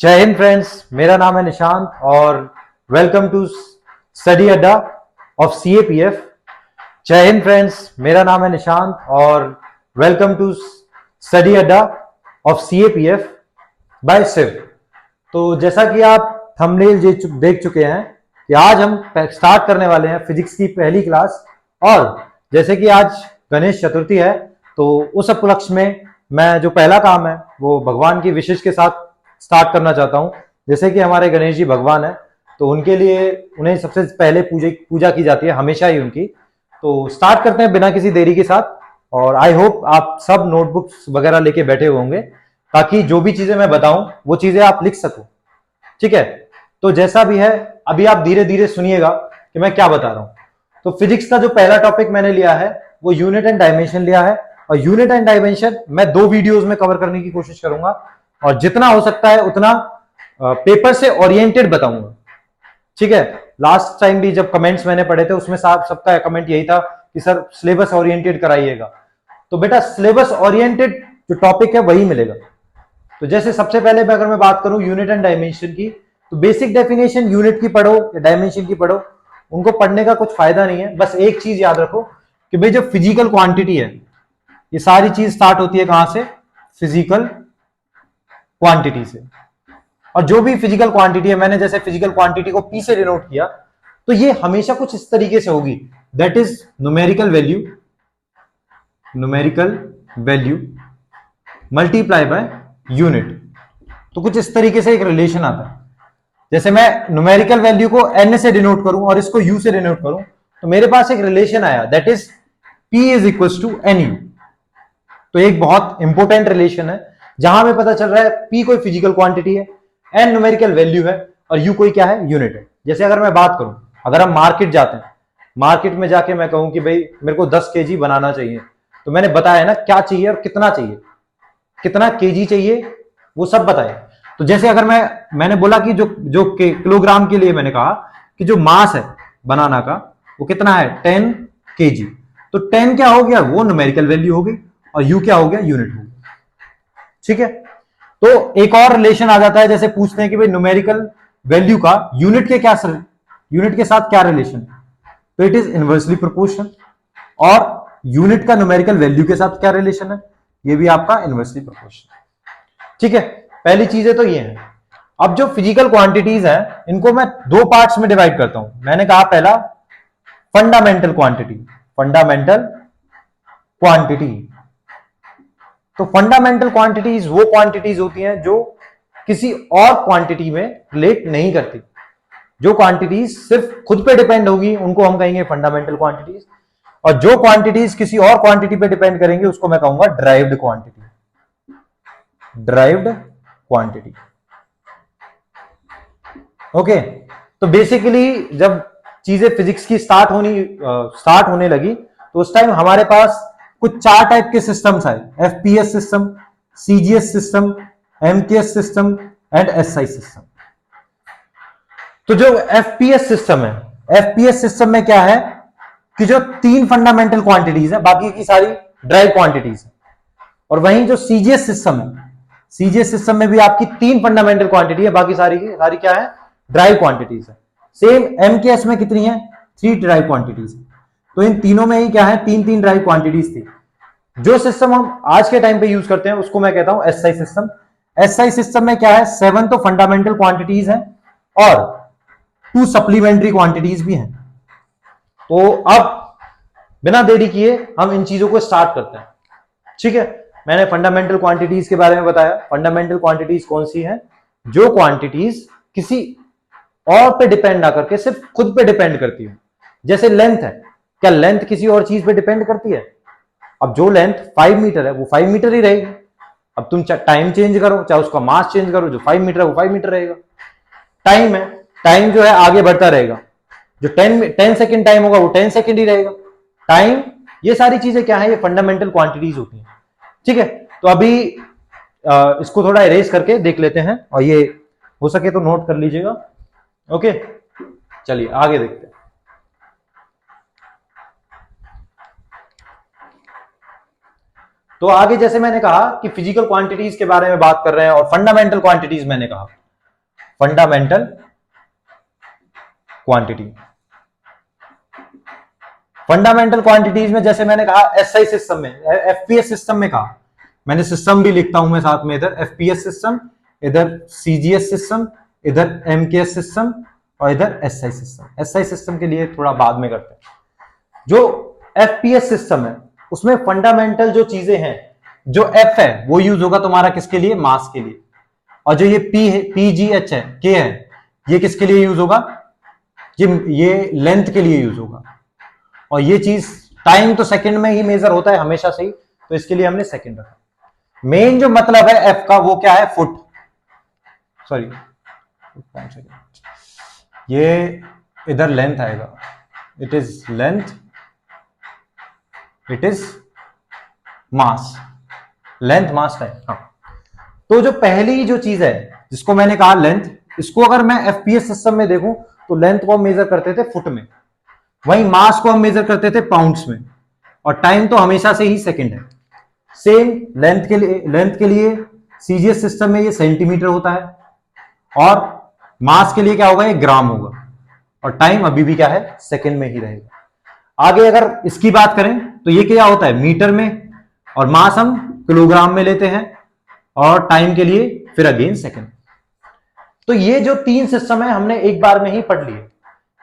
जय हिंद फ्रेंड्स, मेरा नाम है निशांत और वेलकम टू स्टडी अड्डा ऑफ सीएपीएफ। जय हिंद फ्रेंड्स, मेरा नाम है निशांत और वेलकम टू स्टडी अड्डा ऑफ सीएपीएफ बाय शिव। तो जैसा कि आप थंबनेल देख चुके हैं कि आज हम स्टार्ट करने वाले हैं फिजिक्स की पहली क्लास। और जैसे कि आज गणेश चतुर्थी है तो उस उपलक्ष्य में मैं जो पहला काम है वो भगवान की विशेष के साथ स्टार्ट करना चाहता हूं। जैसे कि हमारे गणेश जी भगवान है तो उनके लिए उन्हें सबसे पहले पूजा की जाती है हमेशा ही उनकी। तो स्टार्ट करते हैं बिना किसी देरी के साथ। और आई होप आप सब नोटबुक्स वगैरह लेके बैठे होंगे ताकि जो भी चीजें मैं बताऊं वो चीजें आप लिख सको। ठीक है, तो जैसा भी है अभी आप धीरे धीरे सुनिएगा कि मैं क्या बता रहा हूं। तो फिजिक्स का जो पहला टॉपिक मैंने लिया है वो यूनिट एंड डायमेंशन लिया है। और यूनिट एंड डायमेंशन मैं 2 वीडियोस में कवर करने की कोशिश करूंगा और जितना हो सकता है उतना पेपर से ओरिएंटेड बताऊंगा। ठीक है, लास्ट टाइम भी जब कमेंट्स मैंने पढ़े थे उसमें सबका कमेंट यही था कि सर सिलेबस ओरिएंटेड कराइएगा। तो बेटा सिलेबस ओरिएंटेड जो टॉपिक है वही मिलेगा। तो जैसे सबसे पहले अगर मैं बात करूं यूनिट एंड डायमेंशन की, तो बेसिक डेफिनेशन यूनिट की पढ़ो या डायमेंशन की पढ़ो, उनको पढ़ने का कुछ फायदा नहीं है। बस एक चीज याद रखो कि भाई जो फिजिकल क्वांटिटी है ये सारी चीज स्टार्ट होती है कहां से? फिजिकल क्वांटिटी से। और जो भी फिजिकल क्वांटिटी है, मैंने जैसे फिजिकल क्वांटिटी को पी से डिनोट किया, तो ये हमेशा कुछ इस तरीके से होगी, that is numerical value multiply by unit. तो कुछ इस तरीके से एक रिलेशन आता है। जैसे मैं न्यूमेरिकल वैल्यू को एन से डिनोट करूं और इसको यू से डिनोट करूं तो मेरे पास एक रिलेशन आया, that is P is equal to N U. तो एक बहुत इंपॉर्टेंट रिलेशन है जहां में पता चल रहा है पी कोई फिजिकल क्वांटिटी है, एन न्यूमेरिकल वैल्यू है और यू कोई क्या है? यूनिट है। जैसे अगर मैं बात करूं, अगर हम मार्केट जाते हैं, मार्केट में जाके मैं कहूं कि भाई मेरे को 10 केजी बनाना चाहिए, तो मैंने बताया ना क्या चाहिए और कितना चाहिए, कितना केजी चाहिए वो सब बताया। तो जैसे अगर मैंने बोला कि जो किलोग्राम के लिए मैंने कहा कि जो मास है बनाना का वो कितना है? 10 केजी। तो 10 क्या हो गया? वो न्यूमेरिकल वैल्यू हो गई और यू क्या हो गया? यूनिट हो गया। ठीक है, तो एक और रिलेशन आ जाता है, जैसे पूछते हैं कि भाई न्यूमेरिकल वैल्यू का यूनिट के साथ क्या रिलेशन है? तो इट इज इनवर्सली प्रोपोर्शनल। और यूनिट का न्यूमेरिकल वैल्यू के साथ क्या रिलेशन है? ये भी आपका इनवर्सली प्रोपोर्शनल। ठीक है, पहली चीजें तो ये है। अब जो फिजिकल क्वांटिटीज है इनको मैं 2 पार्ट्स में डिवाइड करता हूं। मैंने कहा पहला फंडामेंटल क्वांटिटी। तो फंडामेंटल क्वांटिटीज वो क्वांटिटीज होती हैं जो किसी और क्वांटिटी में रिलेट नहीं करती। जो क्वांटिटीज सिर्फ खुद पे डिपेंड होगी उनको हम कहेंगे फंडामेंटल क्वांटिटीज, और जो क्वांटिटीज किसी और क्वांटिटी पे डिपेंड करेंगे उसको मैं कहूंगा ड्राइव्ड क्वांटिटी। ओके, तो बेसिकली जब चीजें फिजिक्स की स्टार्ट होने लगी तो उस टाइम हमारे पास कुछ 4 टाइप के सिस्टम्स आए, FPS system, CGS system, MKS system and SI system. तो जो एफपीएस सिस्टम में क्या है कि जो 3 फंडामेंटल क्वांटिटीज है, बाकी की सारी ड्राइव क्वांटिटीज है। और वहीं जो सीजीएस सिस्टम में भी आपकी 3 फंडामेंटल क्वांटिटी है, बाकी सारी की सारी क्या है? ड्राइव क्वांटिटीज है। सेम एमकेएस में कितनी है? 3 ड्राइव क्वांटिटीज। तो इन तीनों में ही क्या है? 3 ड्राइव क्वांटिटीज थी। जो सिस्टम हम आज के टाइम पे यूज करते हैं उसको मैं कहता हूं एसआई सिस्टम। एसआई सिस्टम में क्या है? 7 तो फंडामेंटल क्वांटिटीज हैं और 2 सप्लीमेंट्री क्वांटिटीज भी हैं। तो अब बिना देरी किए हम इन चीजों को स्टार्ट करते हैं। ठीक है, मैंने फंडामेंटल क्वांटिटीज के बारे में बताया। फंडामेंटल क्वांटिटीज कौन सी हैं? जो क्वांटिटीज किसी और पे डिपेंड ना करके सिर्फ खुद पे डिपेंड करती हो। जैसे लेंथ है, क्या लेंथ किसी और चीज पे डिपेंड करती है? अब जो लेंथ 5 मीटर है वो 5 मीटर ही रहेगी। अब तुम चाहे टाइम चेंज करो, चाहे उसका मास चेंज करो, जो 5 मीटर है वो 5 मीटर रहेगा। टाइम है, टाइम जो है आगे बढ़ता रहेगा, जो 10 सेकेंड टाइम होगा वो 10 सेकेंड ही रहेगा। टाइम, ये सारी चीजें क्या है? ये फंडामेंटल क्वांटिटीज होती हैं। ठीक है, तो अभी इसको थोड़ा इरेज करके देख लेते हैं और ये हो सके तो नोट कर लीजिएगा। ओके, चलिए आगे देखते हैं। तो आगे जैसे मैंने कहा कि फिजिकल क्वांटिटीज के बारे में बात कर रहे हैं और फंडामेंटल क्वांटिटीज मैंने कहा। Fundamental quantity. फंडामेंटल क्वांटिटीज में जैसे मैंने कहा एसआई सिस्टम में, एफपीएस सिस्टम में कहा, मैंने सिस्टम भी लिखता हूं मैं साथ में, इधर एफपीएस सिस्टम, इधर सीजीएस सिस्टम, इधर एमकेएस सिस्टम और इधर एसआई सिस्टम। एसआई सिस्टम के लिए थोड़ा बाद में करते हैं। जो एफपीएस सिस्टम है उसमें फंडामेंटल जो चीजें हैं, जो एफ है वो यूज होगा तुम्हारा किसके लिए, मास के लिए, और जो ये पी है, पीजीएच है, के है, ये किसके लिए यूज होगा, ये लेंथ के लिए यूज होगा। और ये चीज टाइम तो सेकंड में ही मेजर होता है हमेशा से ही, तो इसके लिए हमने सेकंड रखा। मेन जो मतलब है एफ का वो क्या है, फुट, सॉरी ये इधर लेंथ आएगा, it is length, it is mass, length mass time. हाँ, तो जो पहली जो चीज है जिसको मैंने कहा लेंथ, इसको अगर मैं एफपीएस सिस्टम में देखूं तो लेंथ को हम मेजर करते थे फुट में, वहीं मास को हम मेजर करते थे पाउंड्स में, और टाइम तो हमेशा से ही सेकंड है। सेम लेंथ के लिए सीजीएस सिस्टम में ये सेंटीमीटर होता है, और मास के लिए क्या होगा, ये ग्राम होगा, और टाइम अभी भी क्या है, सेकंड में ही रहेगा। आगे अगर इसकी बात करें तो ये क्या होता है, मीटर में, और मास हम किलोग्राम में लेते हैं, और टाइम के लिए फिर अगेन सेकंड। तो ये जो तीन सिस्टम है हमने एक बार में ही पढ़ लिए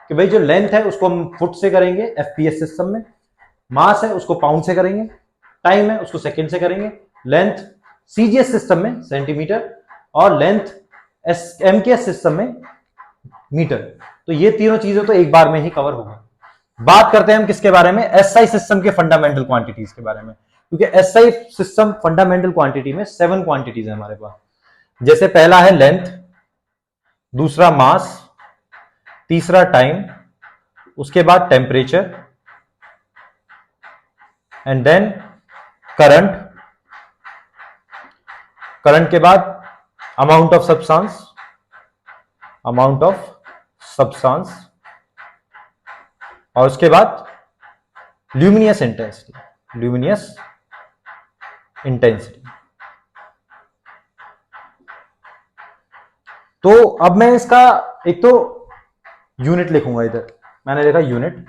कि भाई जो लेंथ है उसको हम फुट से करेंगे एफपीएस सिस्टम में, मास है उसको पाउंड से करेंगे, टाइम है उसको सेकंड से करेंगे, लेंथ सीजीएस सिस्टम में सेंटीमीटर, और लेंथ एमकेएस सिस्टम में मीटर। तो ये तीनों चीजें तो एक बार में ही कवर होगा। बात करते हैं हम किसके बारे में, एसआई सिस्टम के फंडामेंटल क्वांटिटीज के बारे में, क्योंकि एसआई सिस्टम फंडामेंटल क्वांटिटी में 7 क्वांटिटीज है हमारे पास। जैसे पहला है लेंथ, दूसरा मास, तीसरा टाइम, उसके बाद temperature, and then current, current के बाद amount of substance, amount of substance, और उसके बाद ल्यूमिनियस इंटेंसिटी, ल्यूमिनियस इंटेंसिटी। तो अब मैं इसका एक तो यूनिट लिखूंगा, इधर मैंने लिखा यूनिट।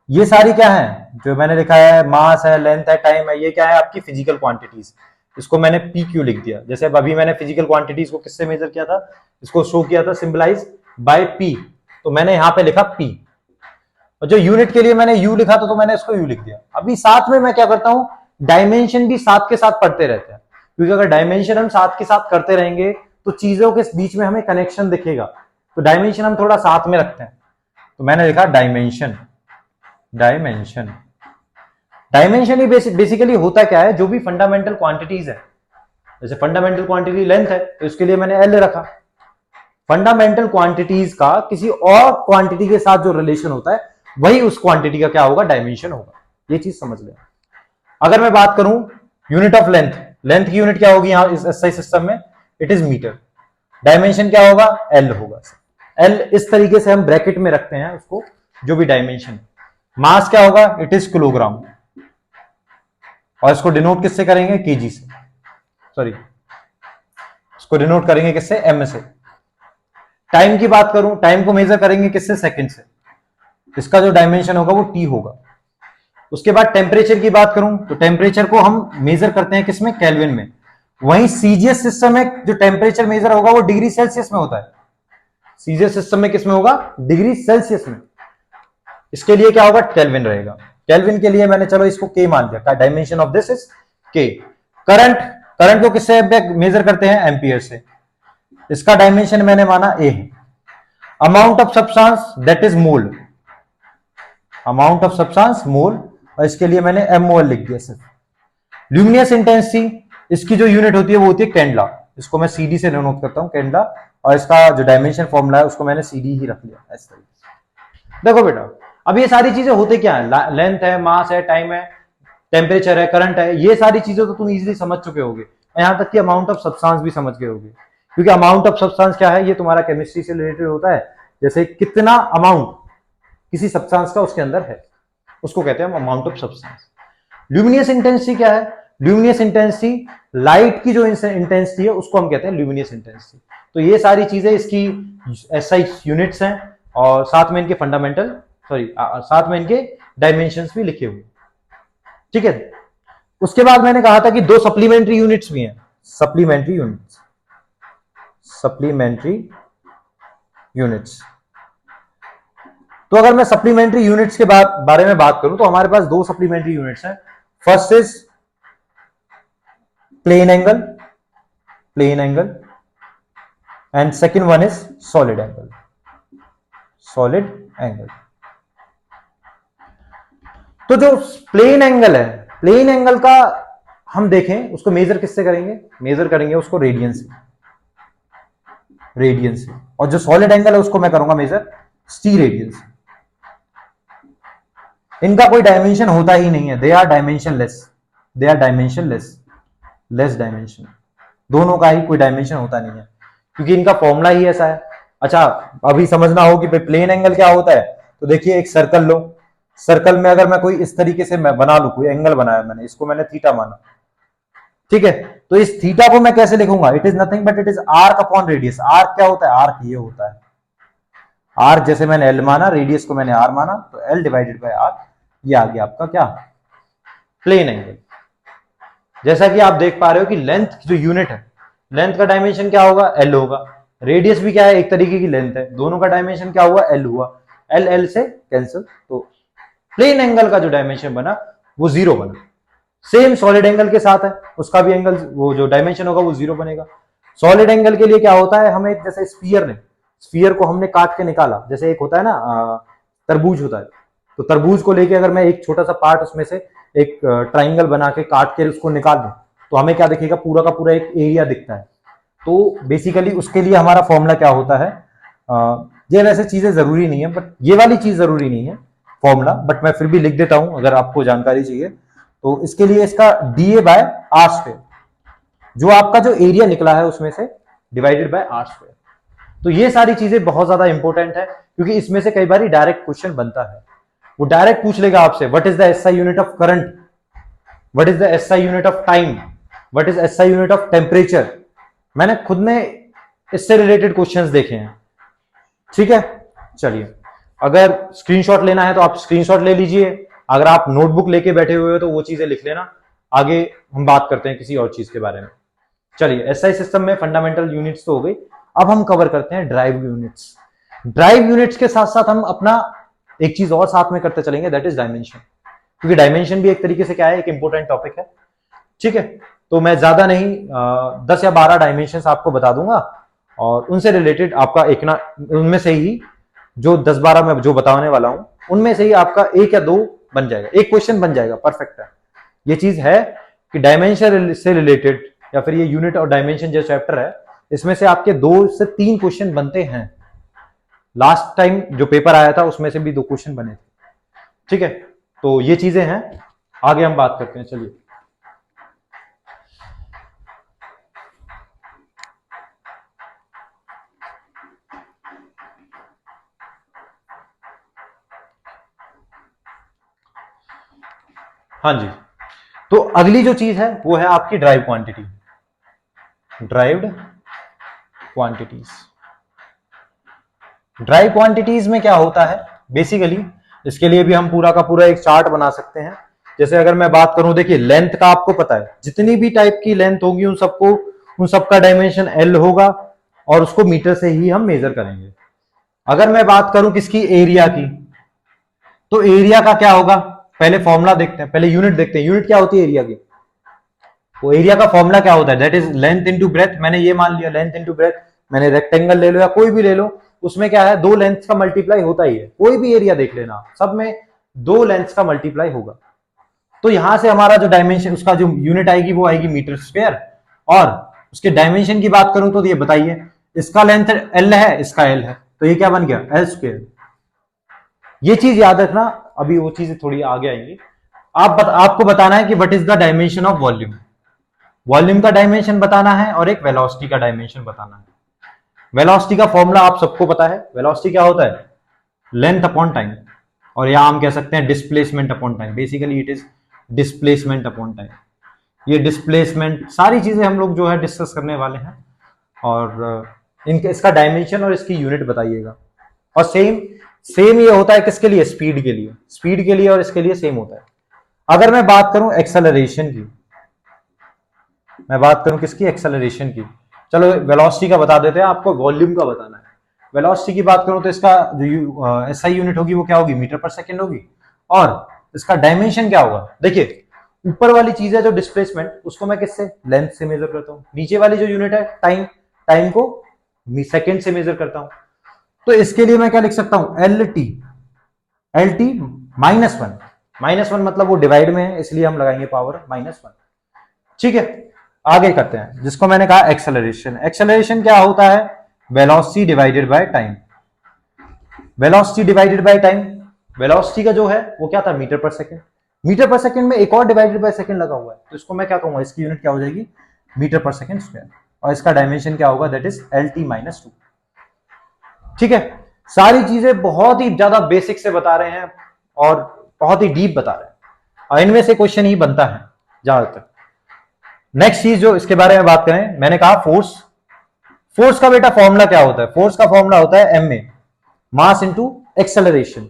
ये सारी क्या है जो मैंने लिखा है, मास है, लेंथ है, टाइम है, ये क्या है आपकी फिजिकल क्वांटिटीज, इसको मैंने पी क्यू लिख दिया। जैसे अब अभी मैंने फिजिकल क्वांटिटीज को किससे मेजर किया था, इसको शो किया था सिंबलाइज बाय पी, तो मैंने यहां पे लिखा पी, और जो यूनिट के लिए मैंने यू लिखा था तो मैंने इसको यू लिख दिया। अभी साथ में मैं क्या करता हूं, डायमेंशन भी साथ के साथ पढ़ते रहते हैं, क्योंकि अगर डायमेंशन हम साथ के साथ करते रहेंगे तो चीजों के बीच में हमें कनेक्शन दिखेगा, तो डायमेंशन हम थोड़ा साथ में रखते हैं। तो मैंने लिखा डायमेंशन, डायमेंशन, डायमेंशन ही बेसिकली होता क्या है, जो भी फंडामेंटल क्वांटिटीज है, जैसे फंडामेंटल क्वांटिटी लेंथ है तो इसके लिए मैंने एल रखा। फंडामेंटल क्वांटिटीज का किसी और क्वांटिटी के साथ जो रिलेशन होता है वही उस क्वांटिटी का क्या होगा, डायमेंशन होगा। ये चीज समझ लें। अगर मैं बात करूं यूनिट ऑफ लेंथ, लेंथ की यूनिट क्या होगी यहां इस एसआई सिस्टम में, इट इज मीटर। डायमेंशन क्या होगा, एल होगा। एल इस तरीके से हम ब्रैकेट में रखते हैं उसको, जो भी डायमेंशन। मास क्या होगा, इट इज किलोग्राम, और इसको डिनोट किससे करेंगे, केजी से, सॉरी इसको डिनोट करेंगे किससे, एम से। टाइम की बात करूं, टाइम को मेजर करेंगे किससे, सेकंड से, इसका जो डायमेंशन होगा वो टी होगा। उसके बाद टेम्परेचर की बात करूं तो टेम्परेचर को हम मेजर करते हैं किसमें, केल्विन में। वहीं सीजीएस सिस्टम में जो टेम्परेचर मेजर होगा वो डिग्री सेल्सियस में होता है। सीजीएस सिस्टम में किसमें होगा, डिग्री सेल्सियस में। इसके लिए क्या होगा, केल्विन रहेगा। केल्विन के लिए मैंने चलो इसको के मान दिया, डायमेंशन ऑफ दिस इज के। करंट, करंट को किससे मेजर करते हैं, एम्पियर से, इसका डायमेंशन मैंने माना ए है। Amount of substance that is mole, amount of substance mole, और इसके लिए मैंने एमओएल लिख दिया सिर्फ। ल्यूमिनियस इंटेंसिटी, इसकी जो यूनिट होती है वो होती है कैंडला, इसको मैं सीडी से नोट करता हूं कैंडला, और इसका जो डायमेंशन फॉर्मूला है उसको मैंने सीडी ही रख लिया इस तरीके से। देखो बेटा, अब ये सारी चीजें होते क्या है, लेंथ है, मास है, टाइम है, टेम्परेचर है, करंट है, ये सारी चीजें तो तुम इजीली समझ चुके होगे। यहां तक कि अमाउंट ऑफ सब्सटेंस भी समझ गए होगे, क्योंकि अमाउंट ऑफ सब्सटेंस क्या है, ये तुम्हारा केमिस्ट्री से रिलेटेड होता है। जैसे कितना अमाउंट किसी सब्सटेंस का उसके अंदर है, उसको कहते हैं amount of substance. Luminous intensity क्या है, ल्यूमिनियस इंटेंसिटी, लाइट की जो इंटेंसिटी है उसको हम कहते हैं ल्यूमिनियस इंटेंसिटी। तो ये सारी चीजें इसकी एसआई यूनिट्स हैं और साथ में इनके फंडामेंटल साथ में इनके डायमेंशंस भी लिखे हुए। ठीक है, उसके बाद मैंने कहा था कि दो सप्लीमेंट्री यूनिट्स भी हैं, सप्लीमेंट्री यूनिट्स, सप्लीमेंट्री यूनिट्स। तो अगर मैं सप्लीमेंट्री यूनिट्स के बारे में बात करूं तो हमारे पास दो सप्लीमेंट्री यूनिट्स हैं। First is plane angle, plane angle, and second one is solid angle, solid angle. तो जो प्लेन एंगल है, प्लेन एंगल का हम देखें उसको मेजर किससे करेंगे, मेजर करेंगे उसको रेडियन से, रेडियन से। और जो सॉलिड एंगल है उसको मैं करूंगा मेजर सी रेडियन से। इनका कोई डायमेंशन होता ही नहीं है, they are dimensionless, they are dimensionless, less dimension, दोनों का ही कोई डायमेंशन होता नहीं है क्योंकि इनका फॉर्मूला ही ऐसा है। अच्छा, अभी समझना हो कि प्लेन एंगल क्या होता है, तो देखिए एक सर्कल लो, सर्कल में अगर मैं कोई इस तरीके से मैं बना लू, कोई एंगल बनाया मैंने, इसको मैंने थीटा माना, ठीक है, तो इस थीटा को मैं कैसे लिखूंगा, it is nothing but it is arc upon radius. Arc क्या होता है, आर्क ये होता है, आर्क जैसे मैंने एल माना, रेडियस को मैंने आर माना, तो एल डिवाइडेड बाय आर, ये आ गया आपका क्या, प्लेन एंगल। जैसा कि आप देख पा रहे हो कि लेंथ जो यूनिट है, लेंथ का डायमेंशन क्या होगा, एल होगा, रेडियस भी क्या है, एक तरीके की लेंथ है, दोनों का डायमेंशन क्या हुआ, एल हुआ, एल एल से कैंसिल, तो प्लेन एंगल का जो डायमेंशन बना वो 0 बना। सेम सॉलिड एंगल के साथ है, उसका भी एंगल वो जो डायमेंशन होगा वो 0 बनेगा। सॉलिड एंगल के लिए क्या होता है, हमें जैसे स्फीयर को हमने काट के निकाला, जैसे एक होता है ना तरबूज होता है, तो तरबूज को लेके अगर मैं एक छोटा सा पार्ट उसमें से एक ट्राइंगल बना के काट के उसको निकाल दूं, तो हमें क्या दिखेगा, पूरा का पूरा एक एरिया दिखता है। तो बेसिकली उसके लिए हमारा फॉर्मूला क्या होता है, ये वैसे चीजें जरूरी नहीं है, बट ये वाली चीज जरूरी नहीं है फॉर्मूला, बट मैं फिर भी लिख देता हूं अगर आपको जानकारी चाहिए। तो इसके लिए इसका DA बाय आर स्क्वायर, जो आपका जो एरिया निकला है उसमें से डिवाइडेड बाय आर स्क्वायर। तो ये सारी चीजें बहुत ज्यादा इंपॉर्टेंट है क्योंकि इसमें से कई बार डायरेक्ट क्वेश्चन बनता है। वो डायरेक्ट पूछ लेगा आपसे, what is the SI unit of current, what is the SI unit of time, what is SI unit of temperature. मैंने खुद ने इससे रिलेटेड क्वेश्चंस देखे हैं। ठीक है, चलिए, अगर स्क्रीनशॉट लेना है तो आप स्क्रीनशॉट ले लीजिए, अगर आप नोटबुक लेके बैठे हुए हो तो वो चीजें लिख लेना। आगे हम बात करते हैं किसी और चीज के बारे में। चलिए, एसआई सिस्टम में फंडामेंटल यूनिट्स तो हो गई, अब हम कवर करते हैं ड्राइव यूनिट्स। ड्राइव यूनिट्स के साथ साथ हम अपना एक चीज और साथ में करते चलेंगे, दैट इज डायमेंशन, क्योंकि डायमेंशन भी एक तरीके से क्या है, एक इंपॉर्टेंट टॉपिक है। ठीक है, तो मैं ज्यादा नहीं 10 या 12 डायमेंशन आपको बता दूंगा और उनसे रिलेटेड आपका एक ना, उनमें से ही जो 10-12 मैं जो बताने वाला हूं उनमें से ही आपका 1 या 2 बन जाएगा, एक क्वेश्चन बन जाएगा, परफेक्ट है। ये चीज है कि डायमेंशन से रिलेटेड या फिर ये यूनिट और डायमेंशन जो चैप्टर है, इसमें से आपके 2 से 3 क्वेश्चन बनते हैं। लास्ट टाइम जो पेपर आया था उसमें से भी 2 क्वेश्चन बने थे। ठीक है, तो ये चीजें हैं, आगे हम बात करते हैं। चलिए, हाँ जी, तो अगली जो चीज है वो है आपकी drive quantity, derived quantities. Drive quantities में क्या होता है बेसिकली, इसके लिए भी हम पूरा का पूरा एक चार्ट बना सकते हैं। जैसे अगर मैं बात करूं, देखिए लेंथ का आपको पता है, जितनी भी टाइप की लेंथ होगी उन सबका डायमेंशन एल होगा और उसको मीटर से ही हम मेजर करेंगे। अगर मैं बात करूं किसकी, एरिया की, तो एरिया का क्या होगा, पहले फॉर्मूला देखते हैं, पहले यूनिट देखते हैं, यूनिट क्या होती है एरिया की। वो एरिया का फॉर्मूला क्या होता है, that is length into breadth. मैंने ये मान लिया लेंथ इनटू ब्रेथ, मैंने रेक्टेंगल ले लो या कोई भी ले लो, उसमें क्या है, 2 लेंथ का मल्टीप्लाई होता ही है। कोई भी एरिया देख लेना, सब में 2 लेंथ का मल्टीप्लाई होगा। तो यहां से हमारा जो डायमेंशन, उसका जो यूनिट आएगी वो आएगी मीटर स्क्वायर। और उसके डायमेंशन की बात करूं तो ये बताइए, इसका लेंथ एल है, इसका एल है, तो ये क्या बन गया, एल स्क्वायर। ये चीज याद रखना, अभी वो चीजें थोड़ी आगे आएंगी। आपको बताना है कि what is the dimension of volume, volume का डायमेंशन बताना है और एक वेलोसिटी का डायमेंशन बताना है। वेलोसिटी का फॉर्मूला आप सबको पता है, वेलोसिटी क्या होता है, लेंथ अपॉन टाइम, और यहां हम कह सकते हैं displacement upon time. Basically it is displacement upon time. ये डिस्प्लेसमेंट, सारी चीजें हम लोग जो है डिस्कस करने वाले हैं। और इनके इसका डायमेंशन और इसकी यूनिट बताइएगा। और सेम सेम ये होता है किसके लिए, स्पीड के लिए, स्पीड के लिए और इसके लिए सेम होता है। अगर मैं बात करूं एक्सेलरेशन की, मैं बात करूं किसकी, एक्सेलरेशन की, चलो वेलोसिटी का बता देते हैं, आपको वॉल्यूम का बताना है। वेलोसिटी की बात करूं तो इसका जो एसआई यूनिट होगी वो क्या होगी, मीटर पर सेकेंड होगी। और इसका डायमेंशन क्या होगा, देखिए ऊपर वाली चीज है जो डिस्प्लेसमेंट, उसको मैं किससे, लेंथ से मेजर करता हूं। नीचे वाली जो यूनिट है टाइम, टाइम को सेकेंड से मेजर करता हूं। तो इसके लिए मैं क्या लिख सकता हूं, एल टी, एल टी -1, -1 मतलब वो डिवाइड में है, इसलिए हम लगाएंगे पावर -1। ठीक है, आगे करते हैं जिसको मैंने कहा एक्सेलरेशन। एक्सेलरेशन क्या होता है, velocity divided by time. Velocity divided by time, velocity का जो है वो क्या था, मीटर पर सेकंड। मीटर पर सेकंड में एक और डिवाइडेड बाय सेकंड लगा हुआ है, तो इसको मैं क्या कहूंगा, इसकी यूनिट क्या हो जाएगी, मीटर पर सेकंड स्क्वायर। और इसका डायमेंशन क्या होगा, दैट इज एल टी -2। ठीक है, सारी चीजें बहुत ही ज्यादा बेसिक से बता रहे हैं और बहुत ही डीप बता रहे हैं, और इनमें से क्वेश्चन ही बनता है ज्यादातर। नेक्स्ट चीज जो इसके बारे में बात करें, मैंने कहा फोर्स। फोर्स का बेटा फॉर्मूला क्या होता है, फोर्स का फॉर्मूला होता है M A, mass into acceleration.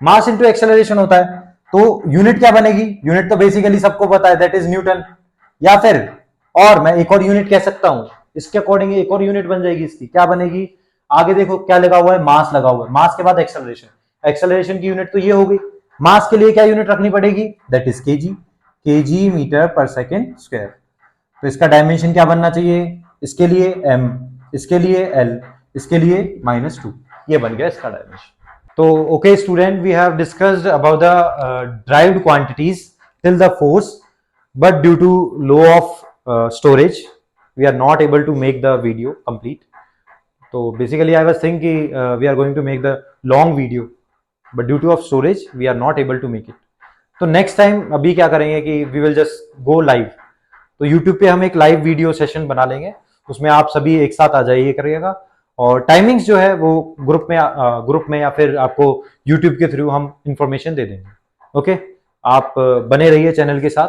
Mass into acceleration होता है, तो यूनिट क्या बनेगी, यूनिट तो बेसिकली सबको पता है, दैट इज न्यूटन। या फिर और मैं एक और यूनिट कह सकता हूं, इसके अकॉर्डिंग एक और यूनिट बन जाएगी, इसकी क्या बनेगी, आगे देखो क्या लगा हुआ है, मास लगा हुआ है, मास के बाद एक्सेलरेशन। एक्सेलरेशन की यूनिट तो ये होगी, मास के लिए क्या यूनिट रखनी पड़ेगी, that is KG, KG metre पर सेकेंड स्क्वायर। तो इसका डायमेंशन क्या बनना चाहिए, इसके लिए m, इसके लिए l, इसके लिए -2, ये बन गया इसका डायमेंशन। तो okay student, we have discussed about the derived quantities till the force, but due to low of storage we are not able to make the video complete. तो basically I was thinking we are going to make the long video, but due to of storage we are not able to make it. तो next time अभी क्या करेंगे कि we will just go live. तो YouTube पे हम एक live video session बना लेंगे, उसमें आप सभी एक साथ आ जाइए करिएगा। और टाइमिंग्स जो है वो ग्रुप में या फिर आपको YouTube के थ्रू हम इंफॉर्मेशन दे देंगे। ओके, आप बने रहिए चैनल के साथ,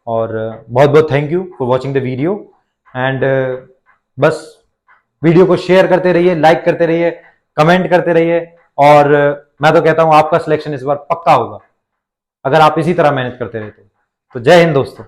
और बहुत बहुत thank you for watching the video. And बस वीडियो को शेयर करते रहिए, लाइक करते रहिए, कमेंट करते रहिए, और मैं तो कहता हूं आपका सिलेक्शन इस बार पक्का होगा अगर आप इसी तरह मेहनत करते रहते। तो जय हिंद दोस्तों।